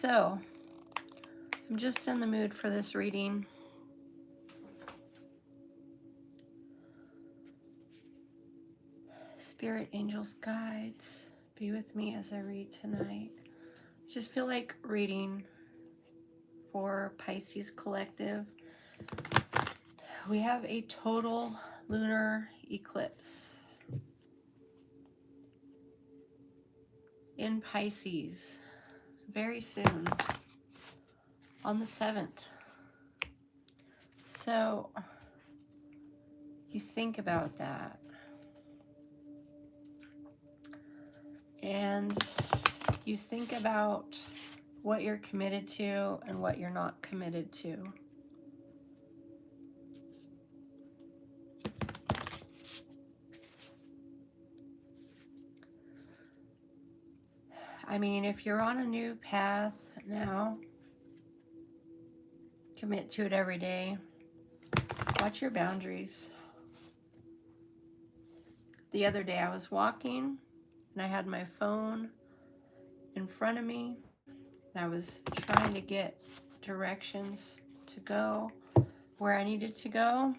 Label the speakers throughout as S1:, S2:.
S1: So, I'm just in the mood for this reading. Spirit, angels, guides, be with me as I read tonight. I just feel like reading for Pisces Collective. We have a total lunar eclipse in Pisces very soon on the 7th. So you think about that, and you think about what you're committed to and what you're not committed to. I mean, if you're on a new path now, commit to it every day. Watch your boundaries. The other day I was walking and I had my phone in front of me and I was trying to get directions to go where I needed to go.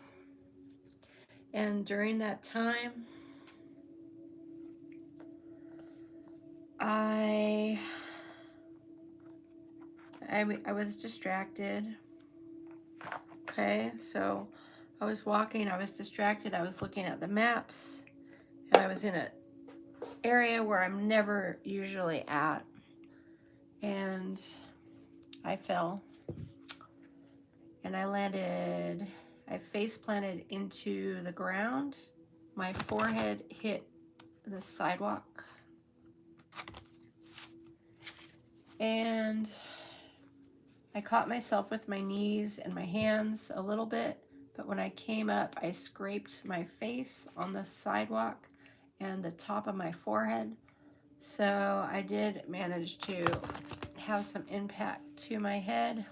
S1: And during that time, I was distracted. Okay, so I was walking, I was distracted, I was looking at the maps, and I was in an area where I'm never usually at, and I fell, and I face planted into the ground. My forehead hit the sidewalk, and I caught myself with my knees and my hands a little bit, but when I came up, I scraped my face on the sidewalk and the top of my forehead. So I did manage to have some impact to my head.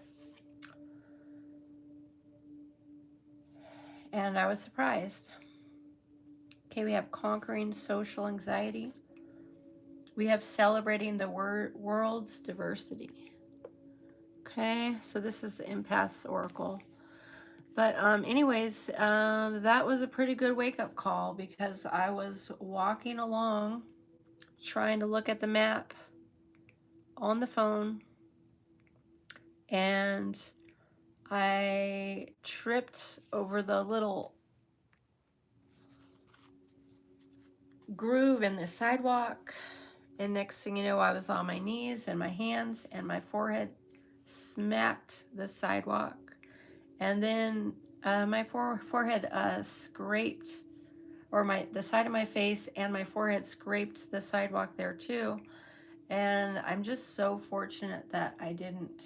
S1: And I was surprised. Okay, we have conquering social anxiety. We have celebrating the world's diversity. Okay, so this is the Empaths Oracle. But anyways, that was a pretty good wake-up call because I was walking along trying to look at the map on the phone, and I tripped over the little groove in the sidewalk, and next thing you know, I was on my knees and my hands, and my forehead smacked the sidewalk, and then my forehead scraped, or the side of my face and my forehead scraped the sidewalk there too. And I'm just so fortunate that I didn't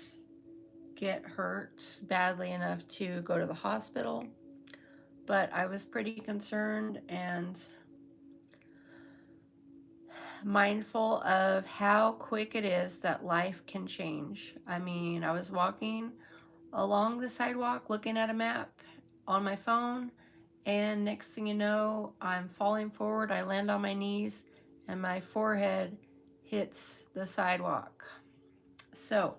S1: get hurt badly enough to go to the hospital, but I was pretty concerned and mindful of how quick it is that life can change. I mean, I was walking along the sidewalk looking at a map on my phone, and next thing you know, I'm falling forward, I land on my knees, and my forehead hits the sidewalk. So,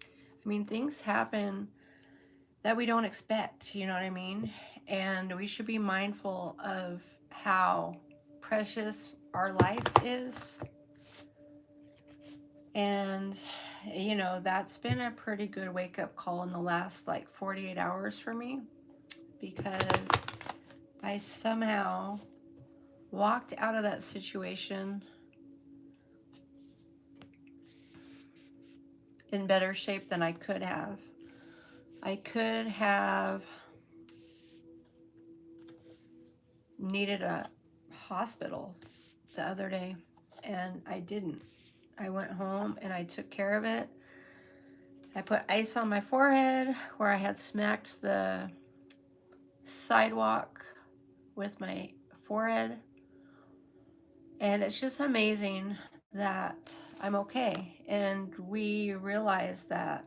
S1: I mean, things happen that we don't expect, you know what I mean? And we should be mindful of how precious our life is. And, you know, that's been a pretty good wake-up call in the last, like, 48 hours for me, because I somehow walked out of that situation in better shape than I could have. I could have needed a hospital the other day, and I didn't. I went home and I took care of it. I put ice on my forehead where I had smacked the sidewalk with my forehead. And it's just amazing that I'm okay. And we realize that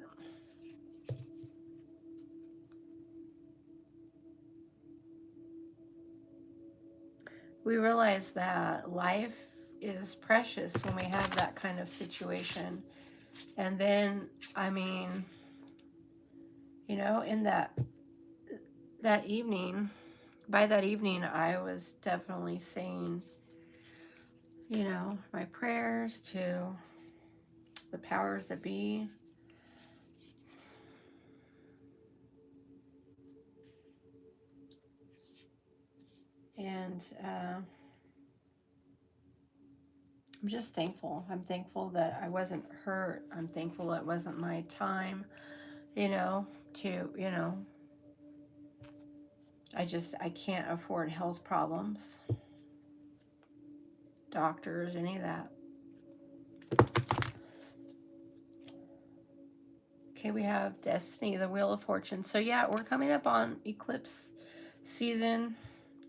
S1: life is precious when we have that kind of situation. And then I mean, you know, in that evening, by that evening, I was definitely saying, you know, my prayers to the powers that be. And I'm just thankful. I'm thankful that I wasn't hurt. I'm thankful it wasn't my time, you know, to, you know, I can't afford health problems, doctors, any of that. Okay, we have Destiny, the Wheel of Fortune. So yeah, we're coming up on eclipse season.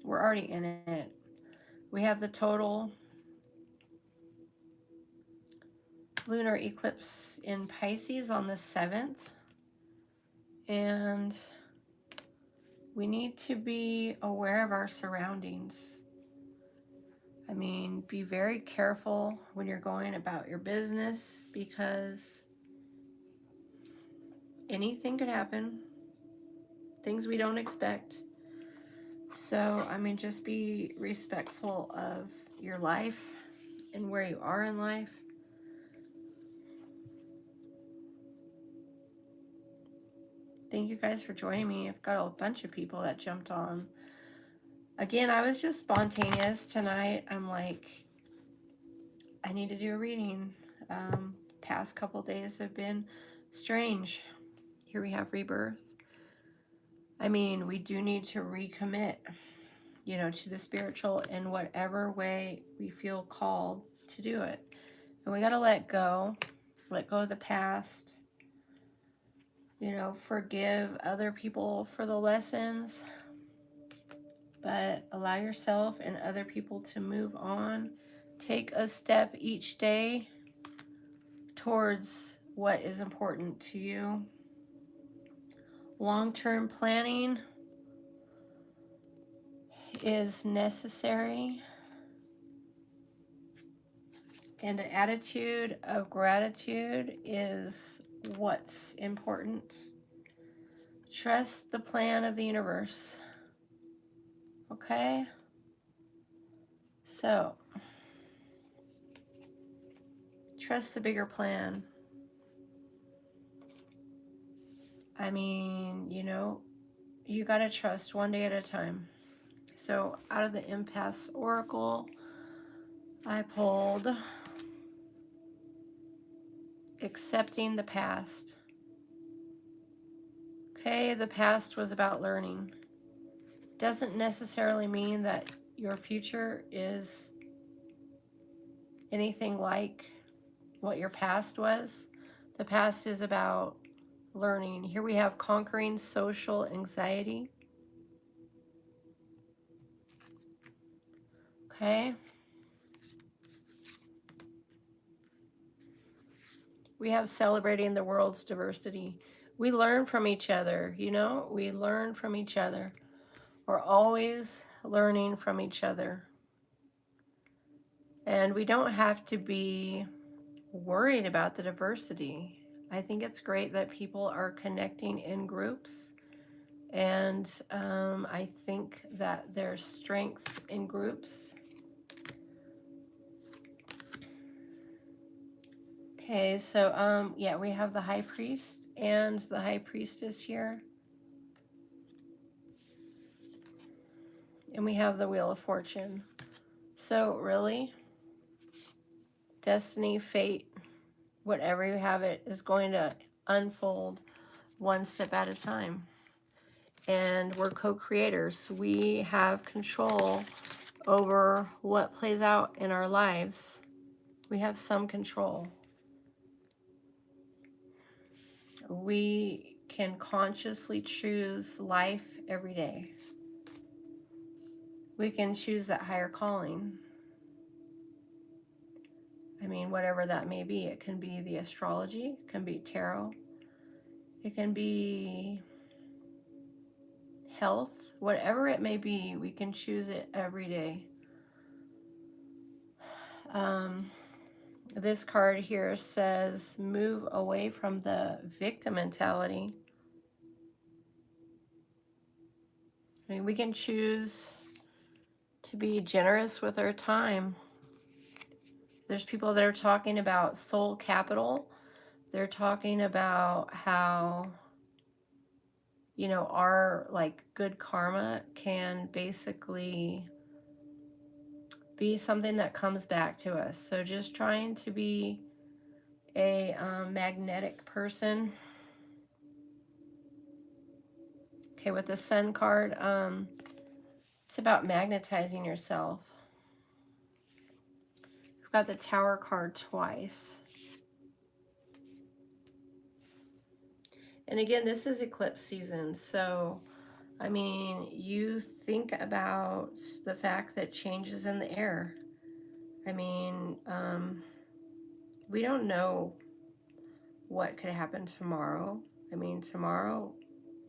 S1: We're already in it. We have the total lunar eclipse in Pisces on the 7th. And we need to be aware of our surroundings. I mean, be very careful when you're going about your business because anything could happen, things we don't expect. So, I mean, just be respectful of your life and where you are in life. Thank you guys for joining me. I've got a bunch of people that jumped on. Again, I was just spontaneous tonight. I'm like, I need to do a reading. Past couple days have been strange. Here we have rebirth. I mean, we do need to recommit, you know, to the spiritual in whatever way we feel called to do it. And we got to let go of the past, you know, forgive other people for the lessons, but allow yourself and other people to move on. Take a step each day towards what is important to you. Long-term planning is necessary, and an attitude of gratitude is what's important. Trust the plan of the universe. Okay? So, trust the bigger plan. I mean, you know, you gotta trust one day at a time. So, out of the Empaths Oracle, I pulled Accepting the Past. Okay, the past was about learning. Doesn't necessarily mean that your future is anything like what your past was. The past is about learning. Here we have conquering social anxiety. Okay. We have celebrating the world's diversity. We learn from each other, you know? We learn from each other. We're always learning from each other. And we don't have to be worried about the diversity. I think it's great that people are connecting in groups. And I think that there's strength in groups. Okay, so yeah, we have the High Priest and the High Priestess here. And we have the Wheel of Fortune. So really, destiny, fate, whatever you have, it is going to unfold one step at a time. And we're co-creators. We have control over what plays out in our lives. We have some control. We can consciously choose life every day. We can choose that higher calling. I mean, whatever that may be. It can be the astrology, it can be tarot, it can be health, whatever it may be, we can choose it every day. This card here says move away from the victim mentality. I mean, we can choose to be generous with our time. There's people that are talking about soul capital. They're talking about how, you know, our like good karma can basically be something that comes back to us. So just trying to be a magnetic person. Okay, with the Sun card, it's about magnetizing yourself. We've got the Tower card twice. And again, this is eclipse season, so I mean, you think about the fact that change is in the air. I mean, we don't know what could happen tomorrow. I mean, tomorrow,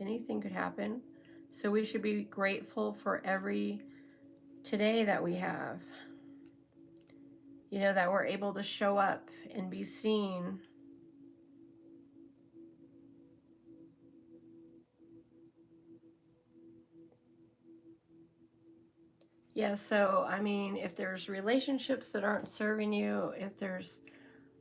S1: anything could happen. So we should be grateful for every today that we have. You know, that we're able to show up and be seen. Yeah, so I mean, if there's relationships that aren't serving you, if there's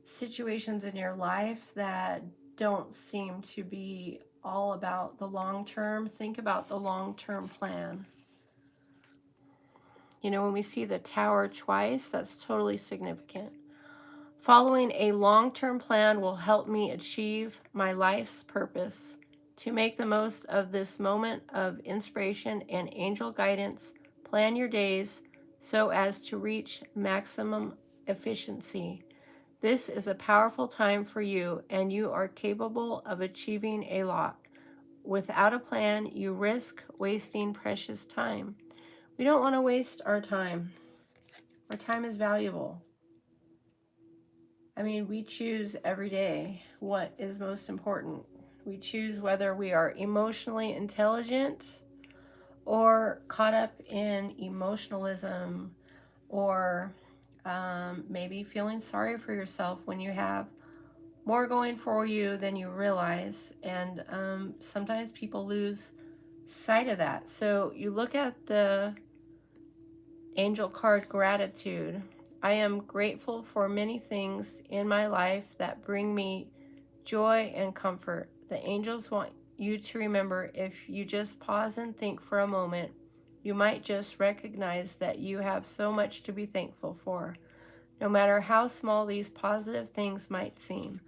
S1: situations in your life that don't seem to be all about the long term, think about the long term plan. You know, when we see the Tower twice, that's totally significant. Following a long term plan will help me achieve my life's purpose. To make the most of this moment of inspiration and angel guidance, plan your days so as to reach maximum efficiency. This is a powerful time for you, and you are capable of achieving a lot. Without a plan, you risk wasting precious time. We don't want to waste our time. Our time is valuable. I mean, we choose every day what is most important. We choose whether we are emotionally intelligent or caught up in emotionalism, or maybe feeling sorry for yourself when you have more going for you than you realize. And sometimes people lose sight of that. So you look at the angel card gratitude. I am grateful for many things in my life that bring me joy and comfort. The angels want you to remember, if you just pause and think for a moment, you might just recognize that you have so much to be thankful for, no matter how small these positive things might seem.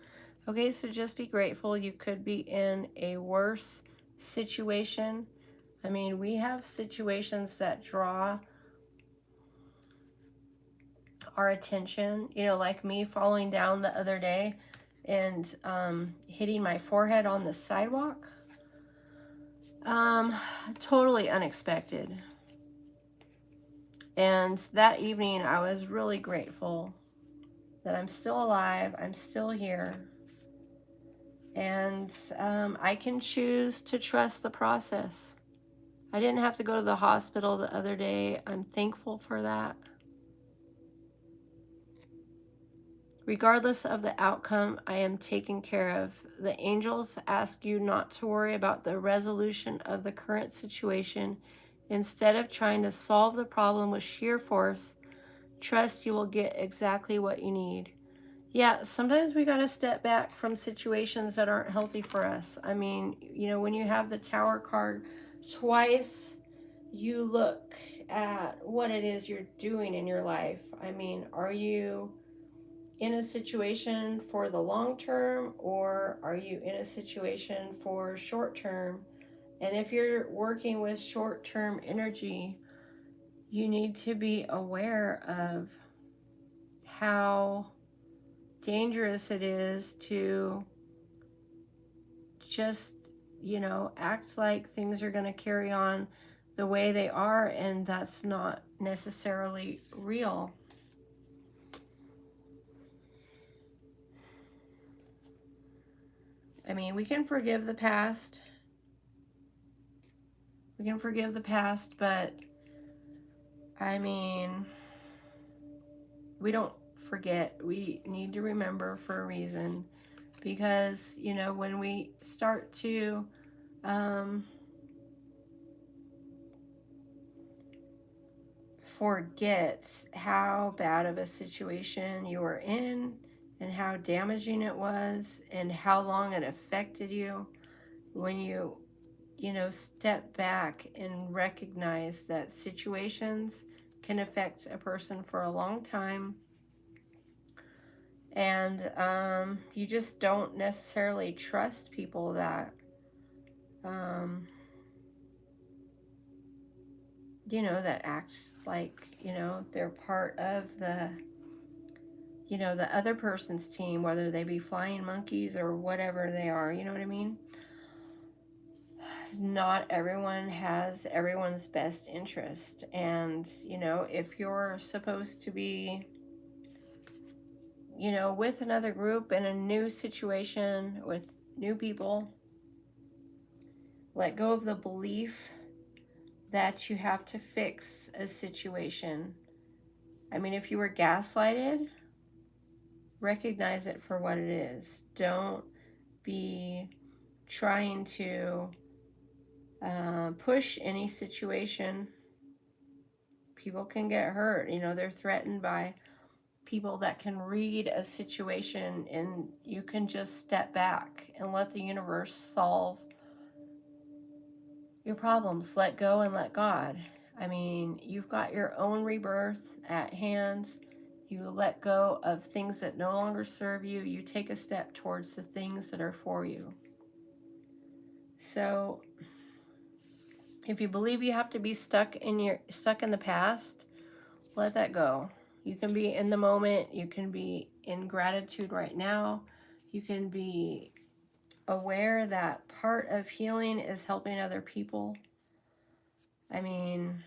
S1: Okay, so just be grateful. You could be in a worse situation. I mean, we have situations that draw our attention, you know, like me falling down the other day and hitting my forehead on the sidewalk. Totally unexpected. And that evening, I was really grateful that I'm still alive, I'm still here, and I can choose to trust the process. I didn't have to go to the hospital the other day. I'm thankful for that. Regardless of the outcome, I am taken care of. The angels ask you not to worry about the resolution of the current situation. Instead of trying to solve the problem with sheer force, trust you will get exactly what you need. Yeah, sometimes we got to step back from situations that aren't healthy for us. I mean, you know, when you have the Tower card twice, you look at what it is you're doing in your life. I mean, are you in a situation for the long term, or are you in a situation for short term? And if you're working with short term energy, you need to be aware of how dangerous it is to just, you know, act like things are going to carry on the way they are, and that's not necessarily real. I mean, we can forgive the past. We can forgive the past, but I mean, we don't forget. We need to remember for a reason, because, you know, when we start to forget how bad of a situation you were in and how damaging it was and how long it affected you, when you know, step back and recognize that situations can affect a person for a long time, and you just don't necessarily trust people that you know, that acts like, you know, they're part of the, you know, the other person's team, whether they be flying monkeys or whatever they are, you know what I mean? Not everyone has everyone's best interest. And, you know, if you're supposed to be, you know, with another group in a new situation with new people, let go of the belief that you have to fix a situation. I mean, if you were gaslighted, recognize it for what it is. Don't be trying to push any situation. People can get hurt. You know, they're threatened by people that can read a situation, and you can just step back and let the universe solve your problems. Let go and let God. I mean, you've got your own rebirth at hand. You let go of things that no longer serve you. You take a step towards the things that are for you. So, if you believe you have to be stuck in the past, let that go. You can be in the moment. You can be in gratitude right now. You can be aware that part of healing is helping other people. I mean,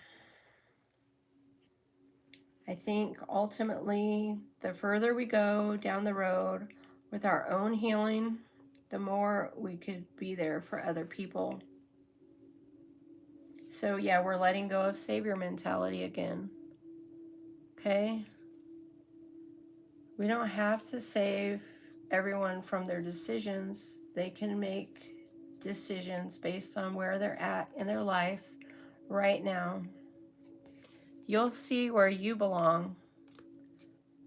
S1: I think ultimately, the further we go down the road with our own healing, the more we could be there for other people. So yeah, we're letting go of savior mentality again. Okay? We don't have to save everyone from their decisions. They can make decisions based on where they're at in their life right now. You'll see where you belong.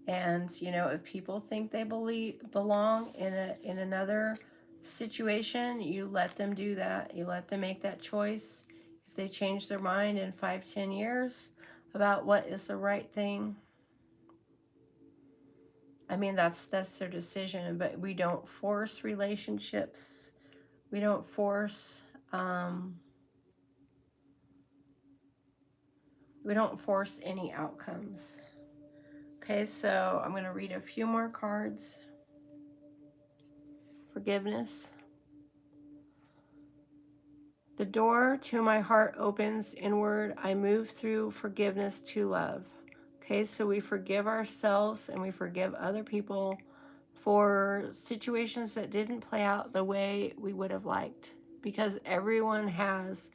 S1: And, you know, if people think they belong in another situation, you let them do that. You let them make that choice. If they change their mind in 5-10 years about what is the right thing, I mean, that's their decision. But we don't force relationships. We don't force any outcomes. Okay, so I'm going to read a few more cards. Forgiveness. The door to my heart opens inward. I move through forgiveness to love. Okay, so we forgive ourselves and we forgive other people for situations that didn't play out the way we would have liked. Because everyone has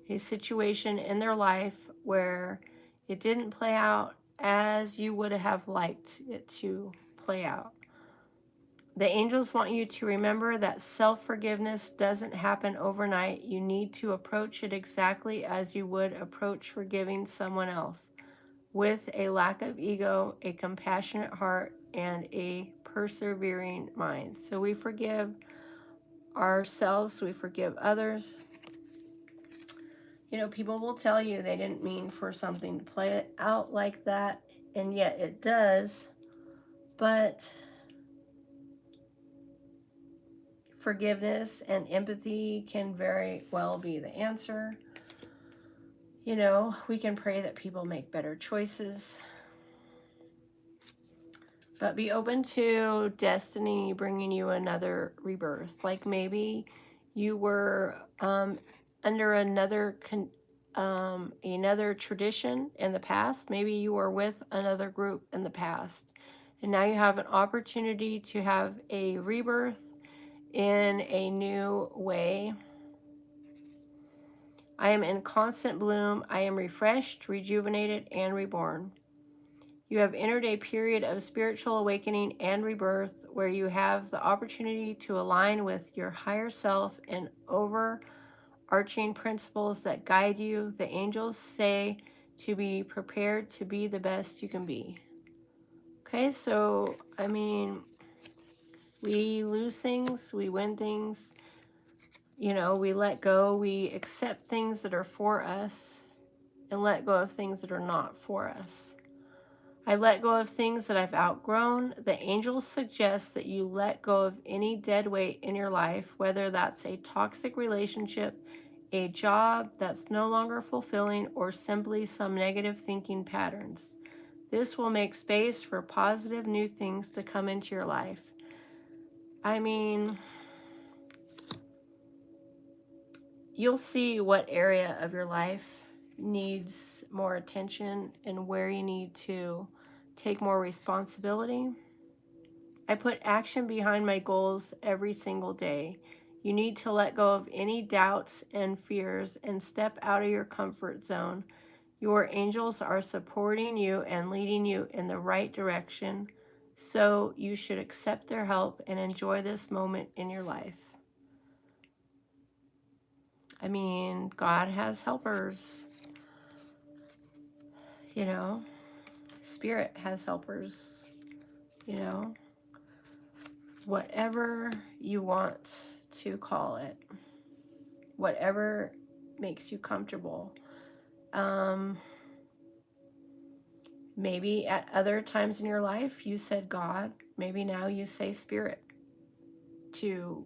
S1: a situation in their life where it didn't play out as you would have liked it to play out. The angels want you to remember that self-forgiveness doesn't happen overnight. You need to approach it exactly as you would approach forgiving someone else, with a lack of ego, a compassionate heart, and a persevering mind. So we forgive ourselves, we forgive others. You know, people will tell you they didn't mean for something to play out like that, and yet it does. But forgiveness and empathy can very well be the answer. You know, we can pray that people make better choices, but be open to destiny bringing you another rebirth. Like maybe you were under another tradition in the past. Maybe you were with another group in the past, and now you have an opportunity to have a rebirth in a new way. I am in constant bloom. I am refreshed, rejuvenated, and reborn. You have entered a period of spiritual awakening and rebirth where you have the opportunity to align with your higher self and overarching principles that guide you. The angels say to be prepared to be the best you can be. Okay, so, I mean, we lose things, we win things, you know, we let go, we accept things that are for us and let go of things that are not for us. I let go of things that I've outgrown. The angels suggest that you let go of any dead weight in your life, whether that's a toxic relationship, a job that's no longer fulfilling, or simply some negative thinking patterns. This will make space for positive new things to come into your life. I mean, you'll see what area of your life needs more attention and where you need to take more responsibility. I put action behind my goals every single day. You need to let go of any doubts and fears and step out of your comfort zone. Your angels are supporting you and leading you in the right direction, so you should accept their help and enjoy this moment in your life. I mean, God has helpers. You know, Spirit has helpers. You know, whatever you want to call it, whatever makes you comfortable. Maybe at other times in your life you said God. Maybe now you say Spirit to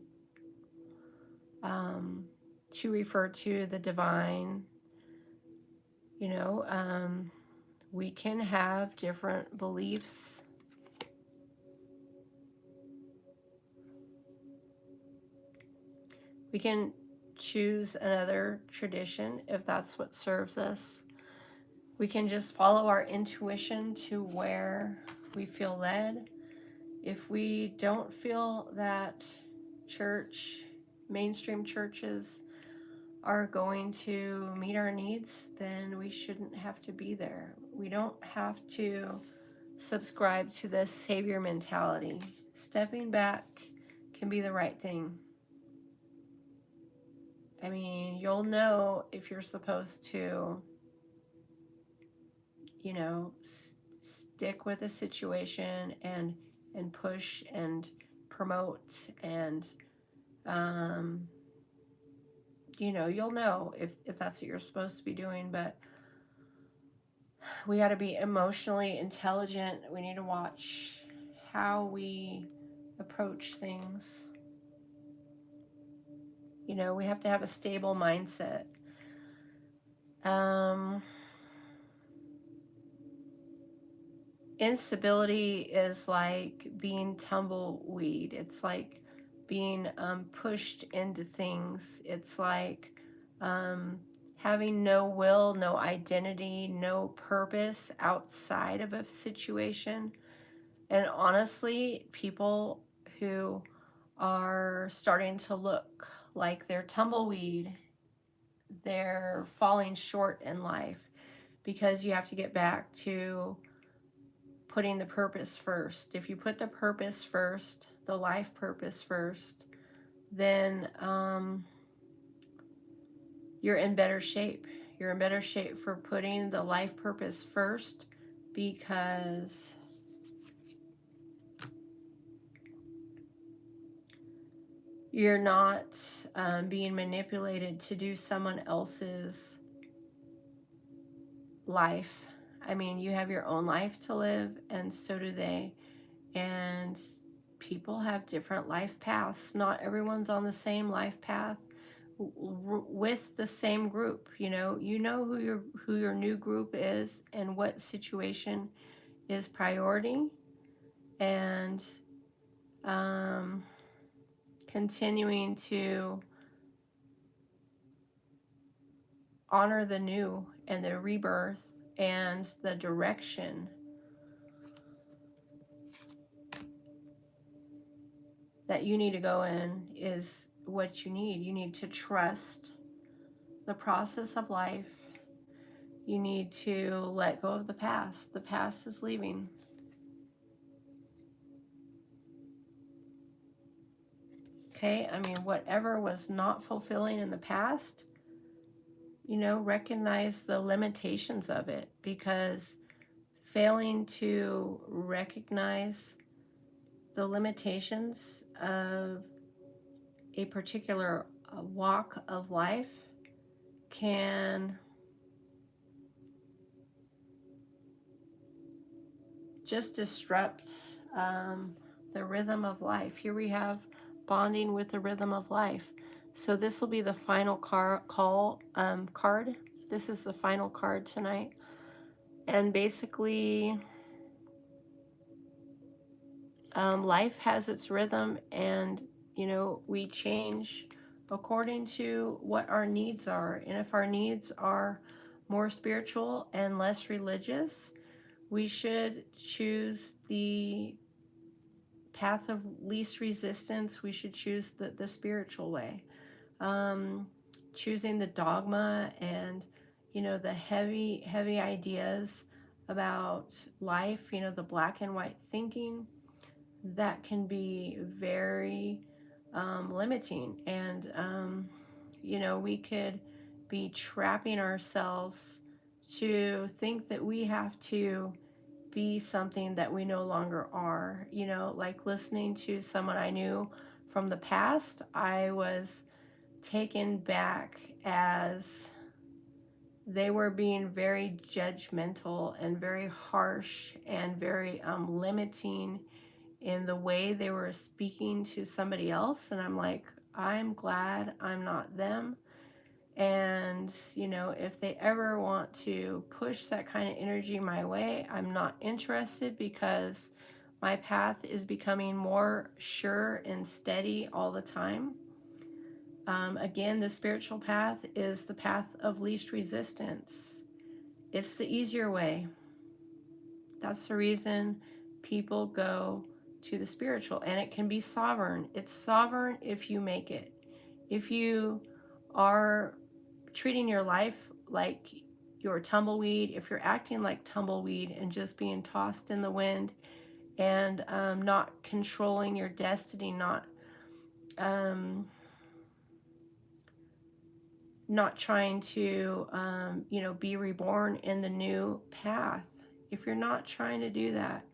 S1: refer to the divine. You know, we can have different beliefs. We can choose another tradition if that's what serves us. We can just follow our intuition to where we feel led. If we don't feel that church, mainstream churches, are going to meet our needs, then we shouldn't have to be there. We don't have to subscribe to this savior mentality. Stepping back can be the right thing. I mean, you'll know if you're supposed to, you know, stick with a situation and push and promote and you know, you'll know if that's what you're supposed to be doing. But we got to be emotionally intelligent. We need to watch how we approach things. You know, we have to have a stable mindset. Instability is like being tumbleweed. It's like being pushed into things. It's like having no will, no identity, no purpose outside of a situation. And honestly, people who are starting to look like they're tumbleweed, they're falling short in life, because you have to get back to putting the purpose first. If you put the purpose first, the life purpose first, then you're in better shape. You're in better shape for putting the life purpose first, because you're not being manipulated to do someone else's life. I mean, you have your own life to live, and so do they. And people have different life paths. Not everyone's on the same life path with the same group. You know who your new group is and what situation is priority, and continuing to honor the new and the rebirth and the direction that you need to go in is what you need. You need to trust the process of life. You need to let go of the past. The past is leaving. Okay, I mean, whatever was not fulfilling in the past, you know, recognize the limitations of it, because failing to recognize the limitations of a particular walk of life can just disrupt the rhythm of life. Here we have bonding with the rhythm of life. So this will be the final card. This is the final card tonight. And basically, life has its rhythm, and, you know, we change according to what our needs are. And if our needs are more spiritual and less religious, we should choose the path of least resistance. We should choose the spiritual way. Choosing the dogma and, you know, the heavy ideas about life, you know, the black and white thinking, that can be very limiting. And, you know, we could be trapping ourselves to think that we have to be something that we no longer are. You know, like listening to someone I knew from the past, I was taken back as they were being very judgmental and very harsh and very limiting in the way they were speaking to somebody else. And I'm like, I'm glad I'm not them. And, you know, if they ever want to push that kind of energy my way, I'm not interested, because my path is becoming more sure and steady all the time. Again, the spiritual path is the path of least resistance. It's the easier way. That's the reason people go to the spiritual, and it can be sovereign. It's sovereign if you make it. If you are treating your life like you're tumbleweed, if you're acting like tumbleweed and just being tossed in the wind, and not controlling your destiny, not trying to you know, be reborn in the new path. If you're not trying to do that,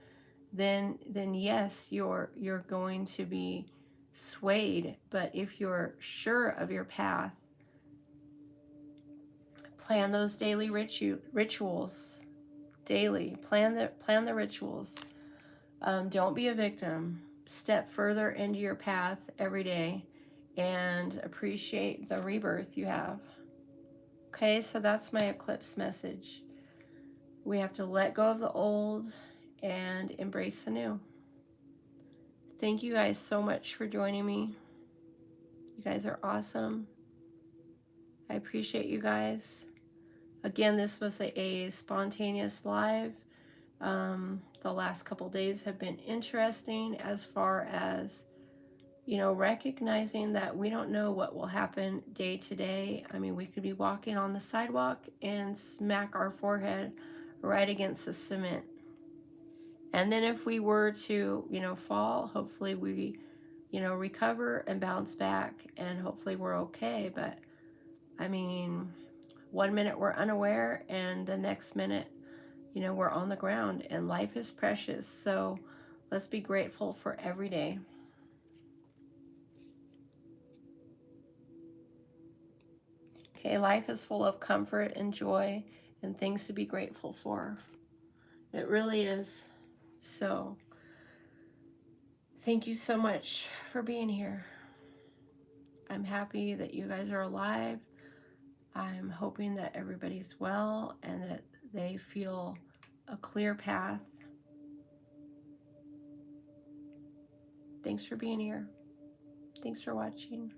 S1: then yes, you're going to be swayed. But if you're sure of your path, plan those daily rituals. Daily plan the rituals. Don't be a victim. Step further into your path every day and appreciate the rebirth you have. Okay, so that's my eclipse message. We have to let go of the old and embrace the new. Thank you guys so much for joining me. You guys are awesome. I appreciate you guys. Again, this was a spontaneous live. The last couple days have been interesting as far as, you know, recognizing that we don't know what will happen day to day. I mean, we could be walking on the sidewalk and smack our forehead right against the cement. And then if we were to, you know, fall, hopefully we, you know, recover and bounce back, and hopefully we're okay. But I mean, 1 minute we're unaware, and the next minute, you know, we're on the ground, and life is precious. So let's be grateful for every day. Okay, life is full of comfort and joy and things to be grateful for. It really is. So thank you so much for being here. I'm happy that you guys are alive. I'm hoping that everybody's well and that they feel a clear path. Thanks for being here. Thanks for watching.